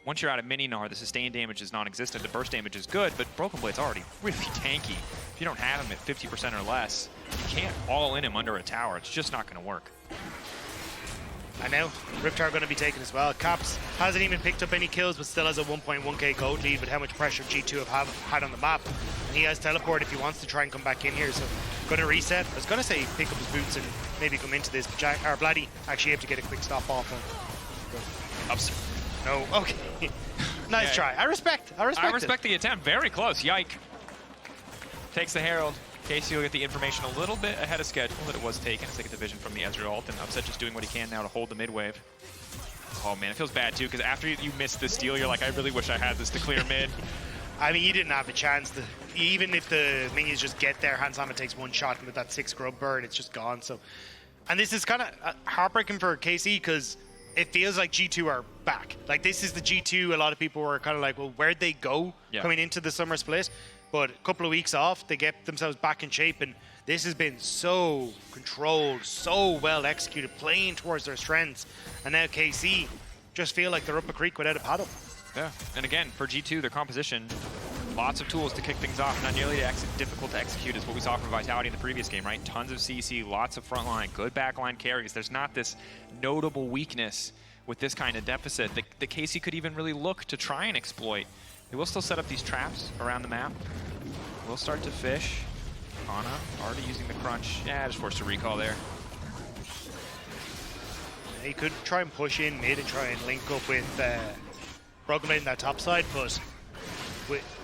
Once you're out of mini Gnar, the sustained damage is non-existent, the burst damage is good, but Broken Blade's already really tanky. If you don't have him at 50% or less, you can't all in him under a tower. It's just not going to work. And now, Riftchild going to be taken as well. Caps hasn't even picked up any kills, but still has a 1.1k gold lead with how much pressure G2 have had on the map. And he has teleport if he wants to try and come back in here, so going to reset. I was going to say pick up his boots and maybe come into this, but Viadi actually able to get a quick stop off him. Ups. No, okay. Nice try. I respect the attempt. Very close. Yike takes the Herald. KC will get the information a little bit ahead of schedule that it was taken as they get the vision from the Ezreal ult, and Upset just doing what he can now to hold the mid wave. Oh man, it feels bad too, because after you miss the steal, you're like, I really wish I had this to clear mid. I mean, you didn't have a chance to, even if the minions just get there, Hansama takes 1 shot, and with that 6 grub burn, it's just gone. So, and this is kind of heartbreaking for KC, because it feels like G2 are back. Like, this is the G2, a lot of people were kind of like, well, where'd they go coming into the summer split? But a couple of weeks off, they get themselves back in shape, and this has been so controlled, so well executed, playing towards their strengths. And now KC just feel like they're up a creek without a paddle. Yeah, and again, for G2, their composition, lots of tools to kick things off. Not nearly difficult to execute as what we saw from Vitality in the previous game, right? Tons of CC, lots of frontline, good backline carries. There's not this notable weakness with this kind of deficit that KC could even really look to try and exploit. They will still set up these traps around the map. We'll start to fish. Canna already using the crunch. Yeah, just forced a recall there. He could try and push in mid and try and link up with Broken Blade in that top side, but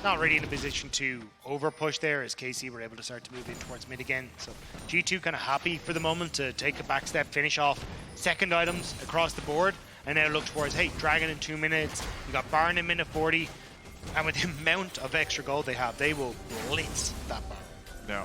not really in a position to over push there, as KC were able to start to move in towards mid again. So G2 kind of happy for the moment to take a back step, finish off second items across the board, and now look towards, hey, Dragon in 2 minutes, you got Baron in minute 40, and with the amount of extra gold they have, they will blitz that Baron. No.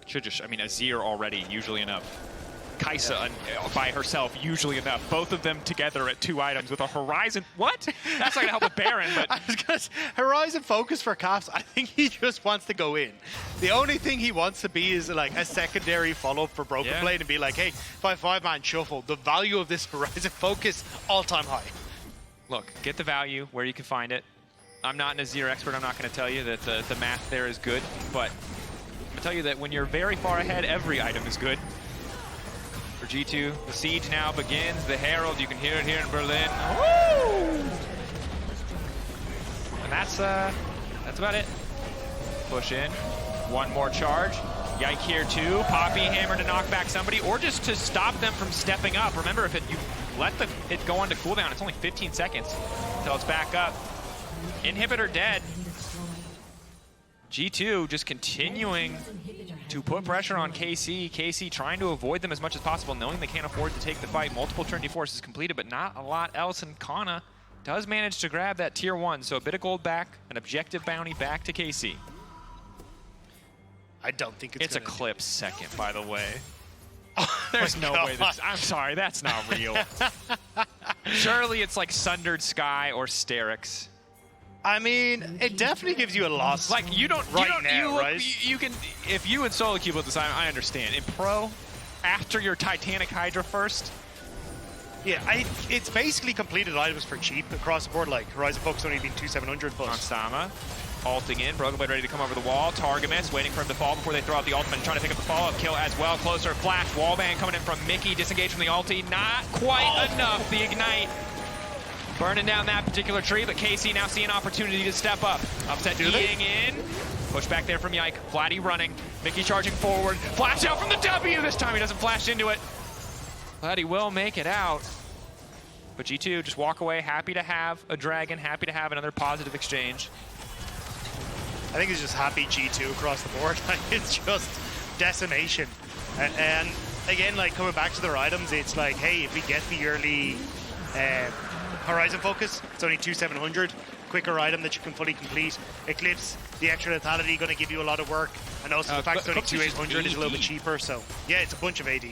Should just, I mean, Azir already, usually enough. Kai'Sa by herself, usually enough. Both of them together at 2 items with a Horizon. What? That's not gonna help with Baron, but I was gonna say, Horizon focus for Caps, I think he just wants to go in. The only thing he wants to be is like a secondary follow-up for Broken Blade and be like, hey, 5-5-man shuffle. The value of this Horizon focus, all-time high. look, get the value where you can find it. I'm not an Azir expert. I'm not gonna tell you that the math there is good, but I'm gonna tell you that when you're very far ahead, every item is good. For G2, the siege now begins. The Herald, you can hear it here in Berlin. Woo! And that's about it. Push in. One more charge. Yike here too. Poppy hammer to knock back somebody, or just to stop them from stepping up. Remember, if you let it go on to cooldown, it's only 15 seconds until it's back up. Inhibitor dead. G2 just continuing to put pressure on KC. KC trying to avoid them as much as possible, knowing they can't afford to take the fight. Multiple Trinity Forces completed, but not a lot else. And Canna does manage to grab that tier 1. So a bit of gold back, an objective bounty back to KC. I don't think it's a clip second, by the way. Oh There's no way this, I'm sorry, that's not real. Surely it's like Sundered Sky or Sterix. I mean, it definitely gives you a loss. Like, you can, if you and solo queue with this, I understand. In pro, after your Titanic Hydra first. Yeah, it's basically completed items for cheap across the board, like Horizon Focus only being 2,700 plus. Sama, ulting in, Broken Blade ready to come over the wall. Targamas waiting for him to fall before they throw out the ultimate, trying to pick up the follow-up kill as well. Closer, flash, wallbang coming in from Mikyx, disengaged from the ulti. Not quite enough, the ignite. Burning down that particular tree, but KC now see an opportunity to step up. Upset Ying in. Push back there from Yike. Viadi running. Mikyx charging forward. Flash out from the W. This time he doesn't flash into it. Viadi will make it out. But G2 just walk away, happy to have a dragon, happy to have another positive exchange. I think it's just happy G2 across the board. It's just decimation. And again, like coming back to their items, it's like, hey, if we get the early Horizon Focus, it's only 2,700. Quicker item that you can fully complete. Eclipse, the extra lethality, going to give you a lot of work. And also the fact it's only 2,800 is a little bit cheaper. So yeah, it's a bunch of AD.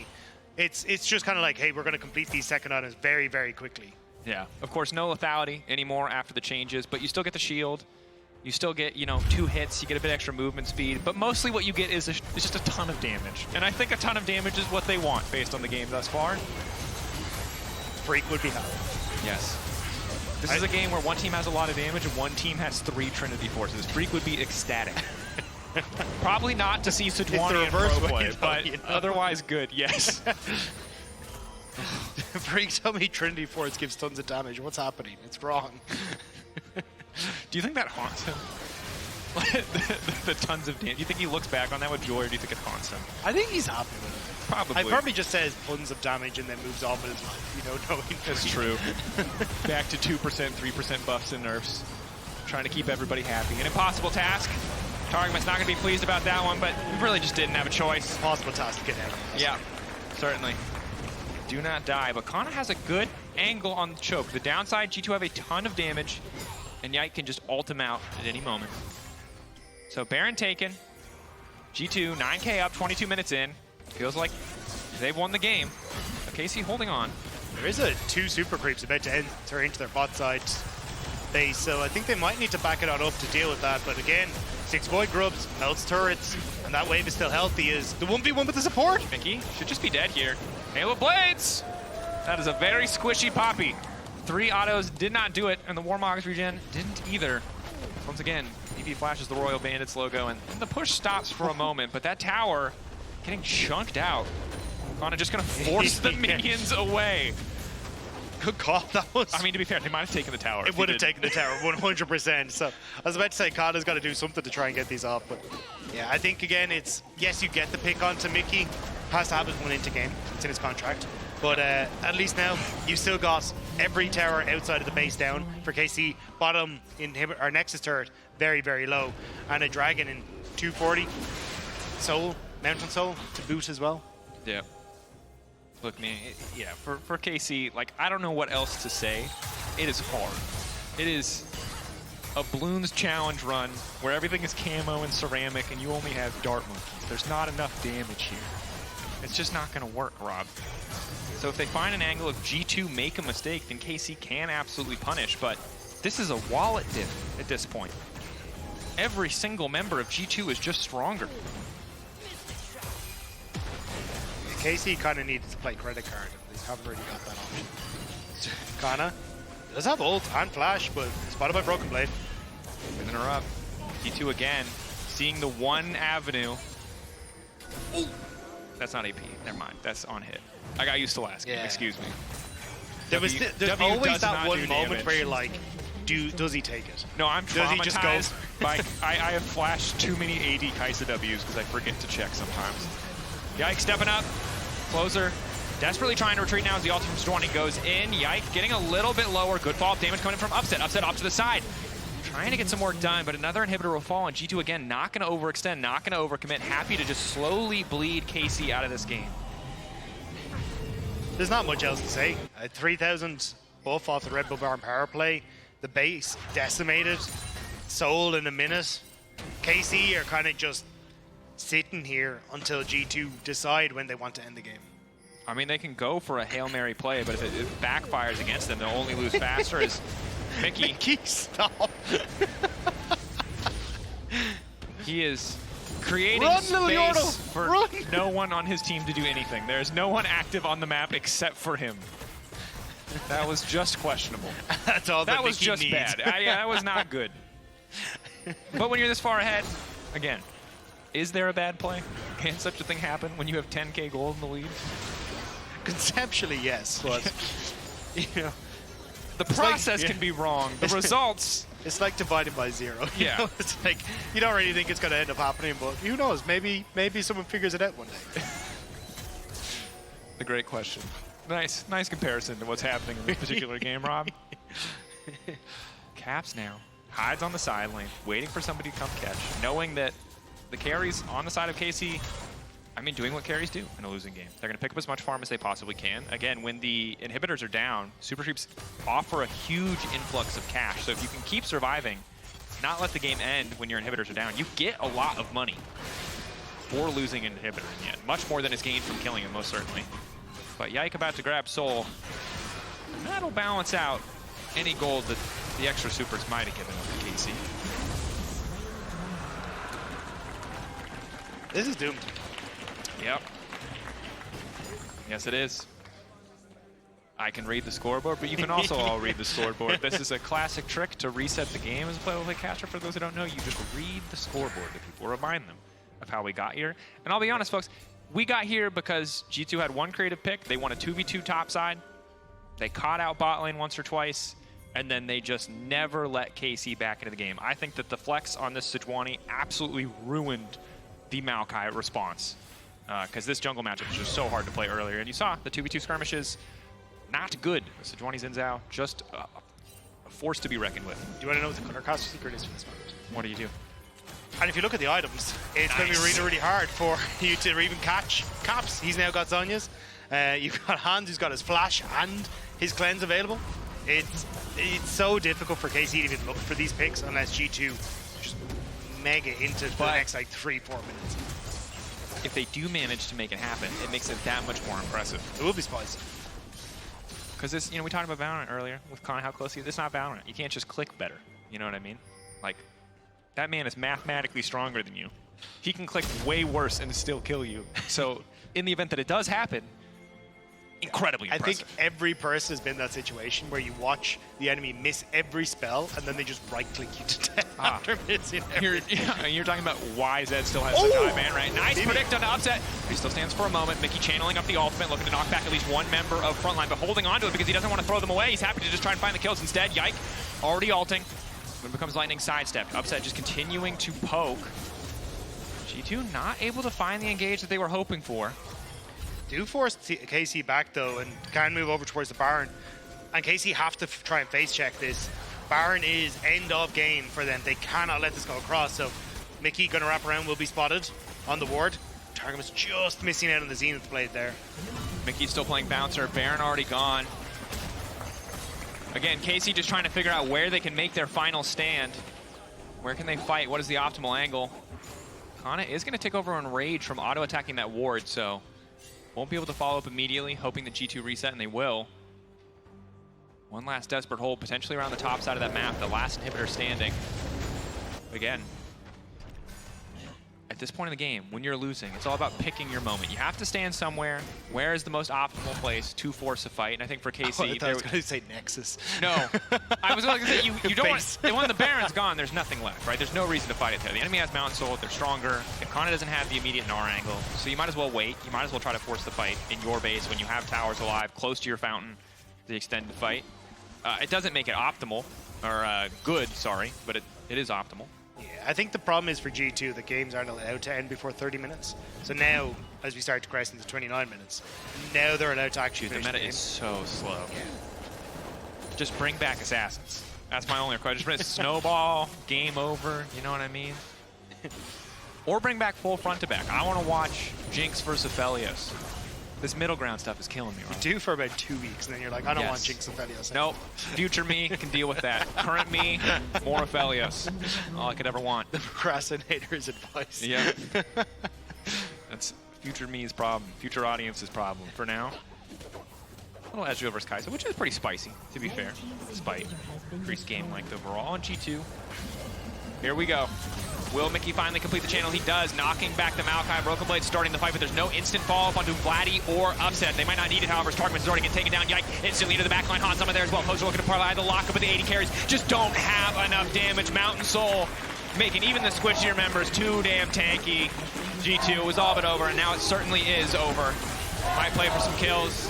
It's just kind of like, hey, we're going to complete these second items very, very quickly. Yeah, of course, no lethality anymore after the changes, but you still get the shield. You still get, 2 hits, you get a bit extra movement speed, but mostly what you get is just a ton of damage. And I think a ton of damage is what they want based on the game thus far. Freak would be happy. Yes. This is a game where one team has a lot of damage and one team has 3 Trinity Forces. Freak would be ecstatic. Probably not to see Sejuani in pro play, but otherwise good, yes. Freak told me Trinity Force gives tons of damage. What's happening? It's wrong. Do you think that haunts him? the tons of damage. Do you think he looks back on that with joy, or do you think it haunts him? I think he's happy with it. Probably. I probably just says tons of damage and then moves on with his life, knowing that's true. Back to 2%, 3% buffs and nerfs. Trying to keep everybody happy. An impossible task. Targamas not going to be pleased about that one, but we really just didn't have a choice. Impossible task to get out. Yeah, certainly. Do not die, but Canna has a good angle on the choke. The downside, G2 have a ton of damage, and Yike can just ult him out at any moment. So Baron taken. G2, 9k up, 22 minutes in. Feels like they've won the game. KC holding on. There is 2 super creeps about to enter into their bot side base, so I think they might need to back it on up to deal with that. But again, 6 void grubs, melts turrets, and that wave is still healthy. Is the 1v1 with the support? Mikyx should just be dead here. Halo Blades! That is a very squishy Poppy. 3 autos did not do it, and the Warmog's regen didn't either. Once again, EV flashes the Royal Bandits logo, and the push stops for a moment, but that tower getting chunked out. Canna just gonna force the minions away. Good call, that was. I mean, to be fair, they might have taken the tower. It would have taken the tower, 100%. So I was about to say Canna's got to do something to try and get these off, but yeah, I think again it's, yes, you get the pick onto Mikyx, has to have his one into game, it's in his contract. But at least now, you've still got every tower outside of the base down for KC. Bottom inhibit our Nexus turret, very, very low. And a Dragon in 240. Soul, Mountain Soul to boot as well. Yeah. Look, man, yeah, for KC, like, I don't know what else to say. It is hard. It is a Bloons challenge run where everything is camo and ceramic and you only have dart monkeys. There's not enough damage here. It's just not going to work, Rob. So if they find an angle of G2 make a mistake, then KC can absolutely punish, but this is a wallet dip at this point. Every single member of G2 is just stronger. KC kind of needed to play credit card, and they haven't really got that option. Canna does have ult and flash, but spotted by Broken Blade. Picking her up. G2 again, seeing the one avenue. Ooh. That's not AP, never mind, that's on hit. I got used to last game, excuse me. There's always that one moment where you're like, does he take it? No, I'm traumatized. Does he just go? by, I have flashed too many AD Kai'Sa Ws because I forget to check sometimes. Yike stepping up, closer, desperately trying to retreat now as the ult from Sejuani goes in. Yike getting a little bit lower, good follow-up damage coming in from Upset. Upset off to the side. Trying to get some work done, but another inhibitor will fall, and G2 again not going to overextend, not going to overcommit. Happy to just slowly bleed KC out of this game. There's not much else to say. 3,000 buff off the Red Bull Baron power play. The base decimated. Soul in a minute. KC are kind of just sitting here until G2 decide when they want to end the game. I mean, they can go for a Hail Mary play, but if it backfires against them, they'll only lose faster as Mikyx, stop. He is creating space for no one on his team to do anything. There's no one active on the map except for him. That was just questionable. That's all that was Mickey just needs. bad. Yeah, that was not good. But when you're this far ahead, again, is there a bad play? Can such a thing happen when you have 10k gold in the lead? Conceptually, yes, but you know, the process can be wrong. The results. It's like divided by 0. Yeah. Know? It's like you don't really think it's going to end up happening, but who knows? Maybe someone figures it out one day. The great question. Nice comparison to what's happening in this particular game, Rob. Caps now. Hides on the side lane, waiting for somebody to come catch, knowing that the carries on the side of KC, I mean, doing what carries do in a losing game. They're going to pick up as much farm as they possibly can. Again, when the inhibitors are down, super creeps offer a huge influx of cash. So if you can keep surviving, not let the game end when your inhibitors are down, you get a lot of money for losing an inhibitor in the end. Much more than is gained from killing him, most certainly. But Yike about to grab Soul. And that'll balance out any gold that the extra supers might have given up to KC. This is doomed. Yep. Yes, it is. I can read the scoreboard, but you can also all read the scoreboard. This is a classic trick to reset the game as a play-by-play catcher. For those who don't know, you just read the scoreboard to people, remind them of how we got here. And I'll be honest, folks, we got here because G2 had one creative pick. They won a 2v2 topside. They caught out bot lane once or twice, and then they just never let KC back into the game. I think that the flex on this Sejuani absolutely ruined the Maokai response, because this jungle matchup was just so hard to play earlier. And you saw the 2v2 skirmishes, not good. Sejuani's in Zhao, just a force to be reckoned with. Do you want to know what the color cost secret is for this moment? What do you do? And if you look at the items, it's going to be really, really hard for you to even catch Caps. He's now got Zhonya's. You've got Hans, who's got his flash and his cleanse available. It's so difficult for KC to even look for these picks unless G2 just mega into the next like 3-4 minutes. If they do manage to make it happen, it makes it that much more impressive. It will be spicy. Because this, you know, we talked about Valorant earlier with Con how close he is. It's not Valorant. You can't just click better. You know what I mean? Like, that man is mathematically stronger than you. He can click way worse and still kill you. So, in the event that it does happen, incredibly impressive. I think every person has been in that situation where you watch the enemy miss every spell and then they just right-click you to death after missing everything. You're talking about why Zed still has such high man, right? Nice predict on the upset. He still stands for a moment. Mickey channeling up the ultimate, looking to knock back at least one member of frontline, but holding on to it because he doesn't want to throw them away. He's happy to just try and find the kills instead. Yike already ulting. When it becomes lightning sidestep. Upset just continuing to poke. G2 not able to find the engage that they were hoping for. Do force KC back though, and can move over towards the Baron. And KC have to try and face check this. Baron is end of game for them. They cannot let this go across. So Mikyx gonna wrap around, will be spotted on the ward. Targamas just missing out on the Zenith blade there. Mikyx still playing bouncer. Baron already gone. Again, KC just trying to figure out where they can make their final stand. Where can they fight? What is the optimal angle? Canna is going to take over on Rage from auto-attacking that ward, so won't be able to follow up immediately, hoping the G2 reset, and they will. One last desperate hold, potentially around the top side of that map, the last inhibitor standing. Again, at this point in the game, when you're losing, it's all about picking your moment. You have to stand somewhere. Where is the most optimal place to force a fight? And I think for KC, I thought I was going to say Nexus. No, I was going to say you don't want. When the Baron's gone, there's nothing left, right? There's no reason to fight it there. The enemy has Mountain Soul. They're stronger. If Canna doesn't have the immediate Gnar angle, so you might as well wait. You might as well try to force the fight in your base when you have towers alive, close to your fountain, to extend the fight. It doesn't make it optimal or good, sorry, but it is optimal. Yeah, I think the problem is for G2, the games aren't allowed to end before 30 minutes. So now, as we start to progress into 29 minutes, now they're allowed to actually finish the meta the game. is so slow. Yeah. Just bring back Assassins. That's my only request. Just bring Snowball, game over, you know what I mean? Or bring back full front to back. I want to watch Jinx versus Aphelios. This middle ground stuff is killing me, right? You do for about 2 weeks, and then you're like, I don't want Jinx and Aphelios. Nope. Future me can deal with that. Current me, more Aphelios. All I could ever want. The procrastinator's advice. Yeah. That's future me's problem. Future audience's problem. For now, a little Ezreal versus Kai'Sa, which is pretty spicy, to be fair, despite increased game length overall on G2. Here we go. Will Mikyx finally complete the channel? He does, knocking back the Maokai. Broken Blade starting the fight, but there's no instant follow-up onto Viadi or Upset. They might not need it, however. Targamas is already getting taken down. Yike instantly to the backline. Hanzama there as well. Poser looking to parlay the lockup of the 80 carries. Just don't have enough damage. Mountain Soul making even the squishier members too damn tanky. G2 was all but over, and now it certainly is over. Might play for some kills.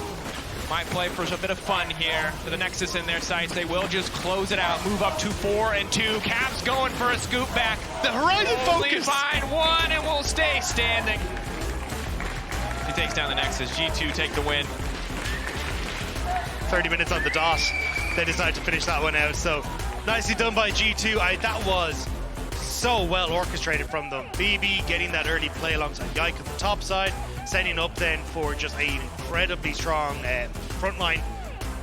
Might play for a bit of fun here. With the Nexus in their sights, they will just close it out. Move up to 4-2. Caps going for a scoop back. The Horizon Only focus! find one and will stay standing. He takes down the Nexus. G2 take the win. 30 minutes on the dot. They decided to finish that one out. So nicely done by G2. That was so well orchestrated from them. BB getting that early play alongside Yike on the top side, setting up then for just an incredibly strong front line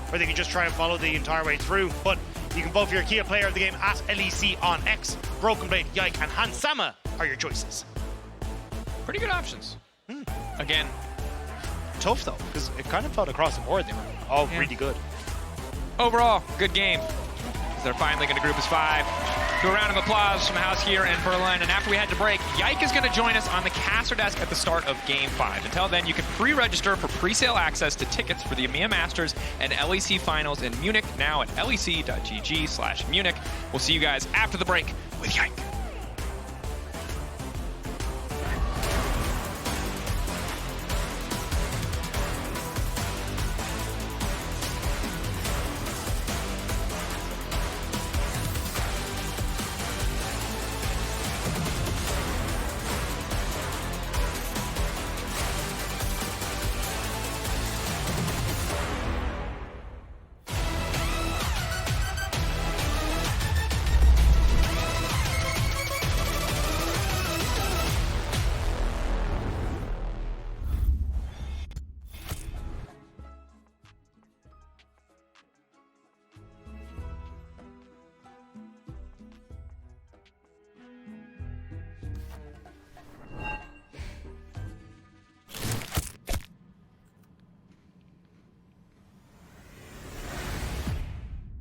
where they can just try and follow the entire way through. But you can vote for your Kia player of the game at LEC on X. Broken Blade, Yike, and Hanzama are your choices. Pretty good options. Again, Tough though, because it kind of felt across the board. They were all really good. overall, good game. They're finally going to group as 5. Do a round of applause from the house here in Berlin. And after we head to break, Yike is going to join us on the caster desk at the start of Game 5. Until then, you can pre-register for pre-sale access to tickets for the EMEA Masters and LEC Finals in Munich, now at lec.gg/Munich. We'll see you guys after the break with Yike.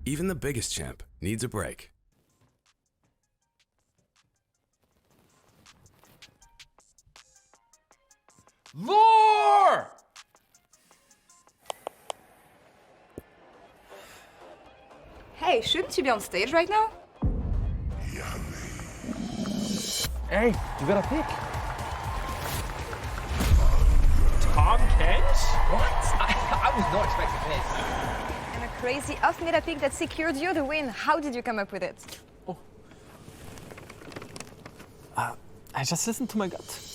Even the biggest champ needs a break. More! Hey, shouldn't you be on stage right now? Hey, you got a pick. Tom Kent? What? I was not expecting this. And a crazy off-meta pick that secured you the win. How did you come up with it? I just listened to my gut.